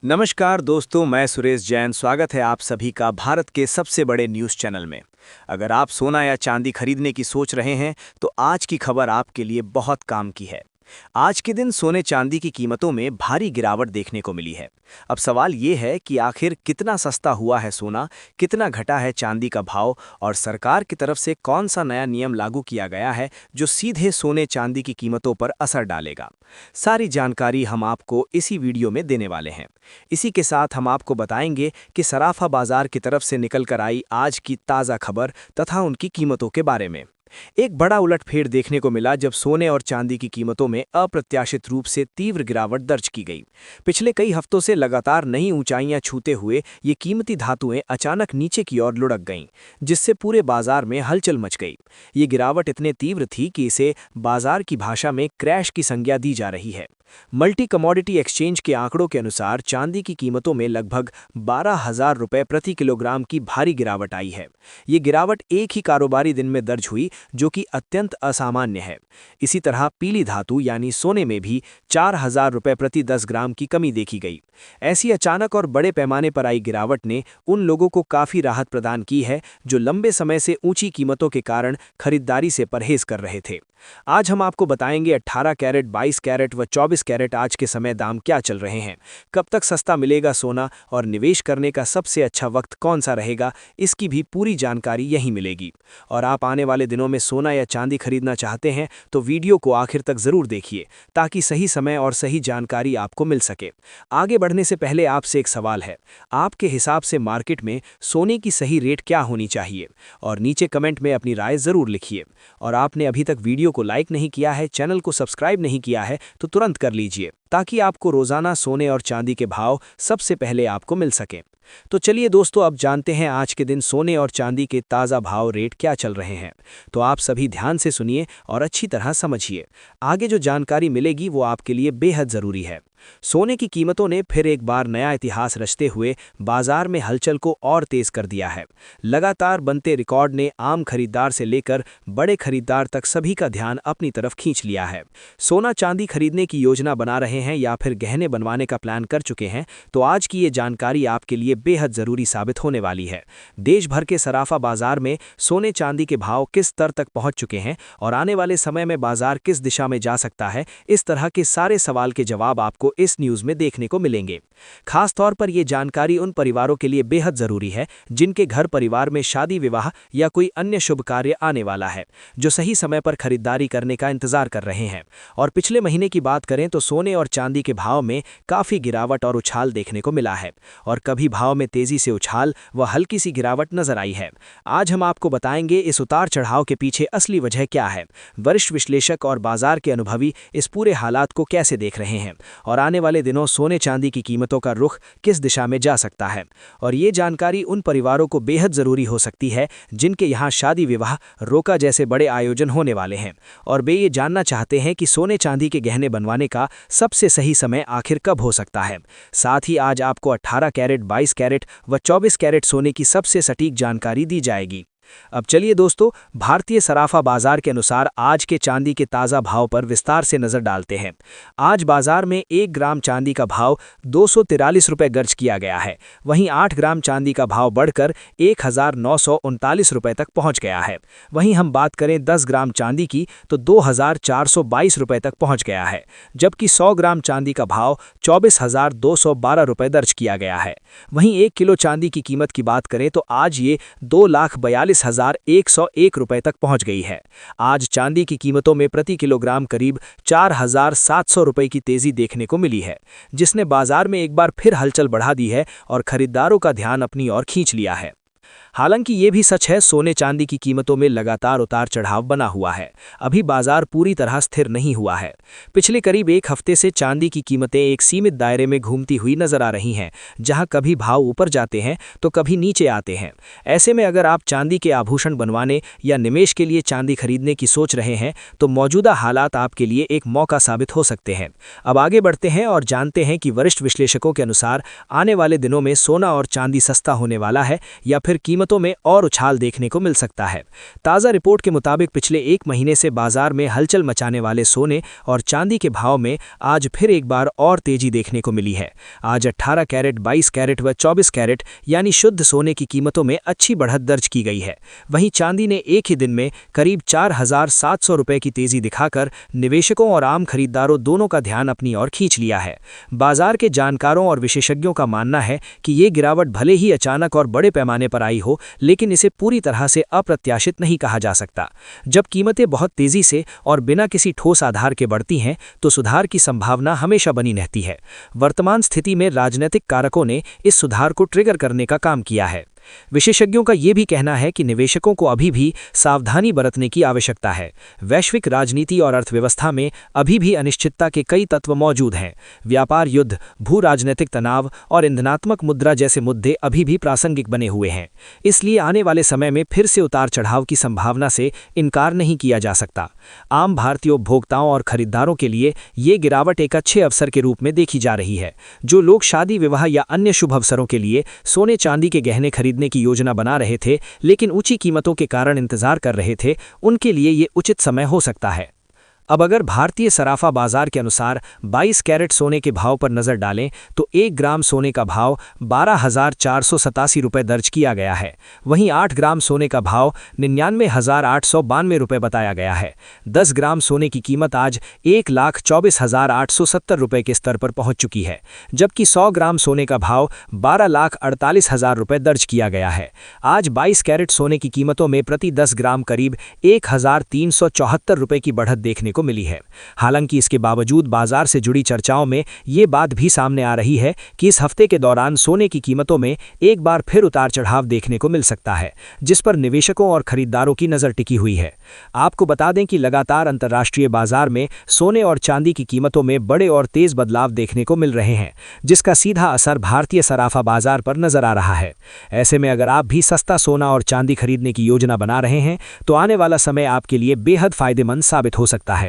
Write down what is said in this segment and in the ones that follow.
नमस्कार दोस्तों, मैं सुरेश जैन। स्वागत है आप सभी का भारत के सबसे बड़े न्यूज़ चैनल में। अगर आप सोना या चांदी खरीदने की सोच रहे हैं तो आज की खबर आपके लिए बहुत काम की है। आज के दिन सोने चांदी की कीमतों में भारी गिरावट देखने को मिली है। अब सवाल ये है कि आखिर कितना सस्ता हुआ है सोना, कितना घटा है चांदी का भाव और सरकार की तरफ से कौन सा नया नियम लागू किया गया है जो सीधे सोने चांदी की कीमतों पर असर डालेगा। सारी जानकारी हम आपको इसी वीडियो में देने वाले हैं। इसी के साथ हम आपको बताएंगे कि सराफा बाजार की तरफ से निकल कर आई आज की ताज़ा खबर तथा उनकी कीमतों के बारे में। एक बड़ा उलटफेर देखने को मिला जब सोने और चांदी की कीमतों में अप्रत्याशित रूप से तीव्र गिरावट दर्ज की गई। पिछले कई हफ्तों से लगातार नई ऊंचाइयां छूते हुए ये कीमती धातुएं अचानक नीचे की ओर लुढ़क गईं, जिससे पूरे बाजार में हलचल मच गई। ये गिरावट इतने तीव्र थी कि इसे बाजार की भाषा में क्रैश की संज्ञा दी जा रही है। मल्टी कमोडिटी एक्सचेंज के आंकड़ों के अनुसार चांदी की कीमतों में लगभग 12,000 रुपये प्रति किलोग्राम की भारी गिरावट आई है। ये गिरावट एक ही कारोबारी दिन में दर्ज हुई, जो कि अत्यंत असामान्य है। इसी तरह पीली धातु यानी सोने में भी 4,000 रुपये प्रति 10 ग्राम की कमी देखी गई। ऐसी अचानक और बड़े पैमाने पर आई गिरावट ने उन लोगों को काफ़ी राहत प्रदान की है जो लंबे समय से ऊंची कीमतों के कारण खरीदारी से परहेज कर रहे थे। आज हम आपको बताएंगे 18 कैरेट, 22 कैरेट व 24 कैरेट आज के समय दाम क्या चल रहे हैं, कब तक सस्ता मिलेगा सोना और निवेश करने का सबसे अच्छा वक्त कौन सा रहेगा, इसकी भी पूरी जानकारी यहीं मिलेगी। और आप आने वाले दिनों में सोना या चांदी खरीदना चाहते हैं तो वीडियो को आखिर तक ज़रूर देखिए ताकि सही समय और सही जानकारी आपको मिल सके। आगे बढ़ने से पहले आपसे एक सवाल है, आपके हिसाब से मार्केट में सोने की सही रेट क्या होनी चाहिए? और नीचे कमेंट में अपनी राय ज़रूर लिखिए। और आपने अभी तक वीडियो को लाइक नहीं किया है, चैनल को सब्सक्राइब नहीं किया है तो तुरंत कर लीजिए ताकि आपको रोजाना सोने और चांदी के भाव सबसे पहले आपको मिल सके। तो चलिए दोस्तों, अब जानते हैं आज के दिन सोने और चांदी के ताज़ा भाव रेट क्या चल रहे हैं। तो आप सभी ध्यान से सुनिए और अच्छी तरह समझिए। आगे जो जानकारी मिलेगी वो आपके लिए बेहद ज़रूरी है। सोने की कीमतों ने फिर एक बार नया इतिहास रचते हुए बाजार में हलचल को और तेज कर दिया है। लगातार बनते रिकॉर्ड ने आम खरीदार से लेकर बड़े खरीदार तक सभी का ध्यान अपनी तरफ खींच लिया है। सोना चांदी खरीदने की योजना बना रहे हैं या फिर गहने बनवाने का प्लान कर चुके हैं तो आज की ये जानकारी आपके लिए बेहद ज़रूरी साबित होने वाली है। देश भर के सराफा बाजार में सोने चांदी के भाव किस स्तर तक पहुंच चुके हैं और आने वाले समय में बाजार किस दिशा में जा सकता है, इस तरह के सारे सवाल के जवाब आपको इस न्यूज़ में देखने को मिलेंगे। खास तौर पर यह जानकारी उन परिवारों के लिए बेहद ज़रूरी है जिनके घर परिवार में शादी विवाह या कोई अन्य शुभ कार्य आने वाला है, जो सही समय पर खरीदारी करने का इंतजार कर रहे हैं। और पिछले महीने की बात करें तो सोने और चांदी के भाव में काफ़ी गिरावट और उछाल देखने को मिला है और कभी भाव में तेज़ी से उछाल व हल्की सी गिरावट नजर आई है। आज हम आपको बताएंगे इस उतार चढ़ाव के पीछे असली वजह क्या है, वरिष्ठ विश्लेषक और बाजार के अनुभवी इस पूरे हालात को कैसे देख रहे हैं और आने वाले दिनों सोने चांदी की कीमतों का रुख किस दिशा में जा सकता है। और ये जानकारी उन परिवारों को बेहद ज़रूरी हो सकती है जिनके यहाँ शादी विवाह, रोका जैसे बड़े आयोजन होने वाले हैं और वे ये जानना चाहते हैं कि सोने चांदी के गहने बनवाने का सबसे सही समय आखिर कब हो सकता है। साथ ही आज आपको 18 कैरेट, 22 कैरेट व 24 कैरेट सोने की सबसे सटीक जानकारी दी जाएगी। अब चलिए दोस्तों, भारतीय सराफा बाजार के अनुसार आज के चांदी के ताज़ा भाव पर विस्तार से नज़र डालते हैं। आज बाजार में 1 ग्राम चांदी का भाव 243 रुपये दर्ज किया गया है। वहीं 8 ग्राम चांदी का भाव बढ़कर 1,939 रुपये तक पहुंच गया है। वहीं हम बात करें 10 ग्राम चांदी की तो 2,422 रुपये तक पहुंच गया है, जबकि 100 ग्राम चांदी का भाव 24,212 रुपये दर्ज किया गया है। वहीं 1 किलो चांदी की कीमत की बात करें तो आज ये 2,42,101 रुपये तक पहुंच गई है। आज चांदी की कीमतों में प्रति किलोग्राम करीब 4,700 रुपये की तेजी देखने को मिली है, जिसने बाजार में एक बार फिर हलचल बढ़ा दी है और खरीदारों का ध्यान अपनी ओर खींच लिया है। हालांकि ये भी सच है, सोने चांदी की कीमतों में लगातार उतार चढ़ाव बना हुआ है। अभी बाजार पूरी तरह स्थिर नहीं हुआ है। पिछले करीब 1 हफ्ते से चांदी की कीमतें एक सीमित दायरे में घूमती हुई नजर आ रही हैं, जहां कभी भाव ऊपर जाते हैं तो कभी नीचे आते हैं। ऐसे में अगर आप चांदी के आभूषण बनवाने या निवेश के लिए चांदी खरीदने की सोच रहे हैं तो मौजूदा हालात आपके लिए एक मौका साबित हो सकते हैं। अब आगे बढ़ते हैं और जानते हैं कि वरिष्ठ विश्लेषकों के अनुसार आने वाले दिनों में सोना और चांदी सस्ता होने वाला है या फिर कीमत कीमतों में और उछाल देखने को मिल सकता है। ताज़ा रिपोर्ट के मुताबिक पिछले एक महीने से बाजार में हलचल मचाने वाले सोने और चांदी के भाव में आज फिर एक बार और तेजी देखने को मिली है। आज 18 कैरेट, 22 कैरेट व 24 कैरेट यानी शुद्ध सोने की कीमतों में अच्छी बढ़त दर्ज की गई है। वहीं चांदी ने एक ही दिन में करीब 4,700 रुपये की तेजी दिखाकर निवेशकों और आम खरीदारों दोनों का ध्यान अपनी ओर खींच लिया है। बाजार के जानकारों और विशेषज्ञों का मानना है कि ये गिरावट भले ही अचानक और बड़े पैमाने पर आई हो, लेकिन इसे पूरी तरह से अप्रत्याशित नहीं कहा जा सकता। जब कीमतें बहुत तेजी से और बिना किसी ठोस आधार के बढ़ती हैं तो सुधार की संभावना हमेशा बनी रहती है। वर्तमान स्थिति में राजनीतिक कारकों ने इस सुधार को ट्रिगर करने का काम किया है। विशेषज्ञों का यह भी कहना है कि निवेशकों को अभी भी सावधानी बरतने की आवश्यकता है। वैश्विक राजनीति और अर्थव्यवस्था में अभी भी अनिश्चितता के कई तत्व मौजूद हैं। व्यापार युद्ध, भू राजनीतिक तनाव और ईंधनात्मक मुद्रा जैसे मुद्दे अभी भी प्रासंगिक बने हुए हैं। इसलिए आने वाले समय में फिर से उतार चढ़ाव की संभावना से इनकार नहीं किया जा सकता। आम भारतीय उपभोक्ताओं और खरीदारों के लिए ये गिरावट एक अच्छे अवसर के रूप में देखी जा रही है। जो लोग शादी, विवाह या अन्य शुभ अवसरों के लिए सोने चांदी के गहने खरीदने की योजना बना रहे थे लेकिन ऊंची कीमतों के कारण इंतजार कर रहे थे, उनके लिए ये उचित समय हो सकता है। अब अगर भारतीय सराफा बाजार के अनुसार 22 कैरेट सोने के भाव पर नजर डालें तो 1 ग्राम सोने का भाव 12,487 रुपये दर्ज किया गया है। वहीं 8 ग्राम सोने का भाव 99,892 रुपये बताया गया है। 10 ग्राम सोने की कीमत आज 1,24,870 रुपये के स्तर पर पहुंच चुकी है, जबकि 100 ग्राम सोने का भाव 12,48,000 रुपये दर्ज किया गया है। आज 22 कैरेट सोने की कीमतों में प्रति 10 ग्राम करीब 1,374 रुपये की बढ़त देखने को मिली है। हालांकि इसके बावजूद बाजार से जुड़ी चर्चाओं में ये बात भी सामने आ रही है कि इस हफ्ते के दौरान सोने की कीमतों में एक बार फिर उतार चढ़ाव देखने को मिल सकता है, जिस पर निवेशकों और खरीदारों की नजर टिकी हुई है। आपको बता दें कि लगातार अंतर्राष्ट्रीय बाजार में सोने और चांदी की कीमतों में बड़े और तेज बदलाव देखने को मिल रहे हैं, जिसका सीधा असर भारतीय सराफा बाजार पर नजर आ रहा है। ऐसे में अगर आप भी सस्ता सोना और चांदी खरीदने की योजना बना रहे हैं तो आने वाला समय आपके लिए बेहद फायदेमंद साबित हो सकता है।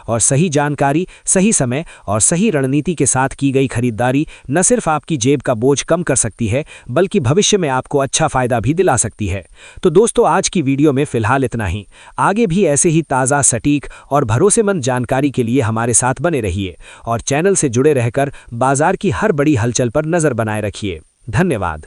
और सही जानकारी, सही समय और सही रणनीति के साथ की गई खरीदारी न सिर्फ आपकी जेब का बोझ कम कर सकती है बल्कि भविष्य में आपको अच्छा फायदा भी दिला सकती है। तो दोस्तों, आज की वीडियो में फिलहाल इतना ही। आगे भी ऐसे ही ताज़ा, सटीक और भरोसेमंद जानकारी के लिए हमारे साथ बने रहिए और चैनल से जुड़े रहकर बाजार की हर बड़ी हलचल पर नजर बनाए रखिए। धन्यवाद।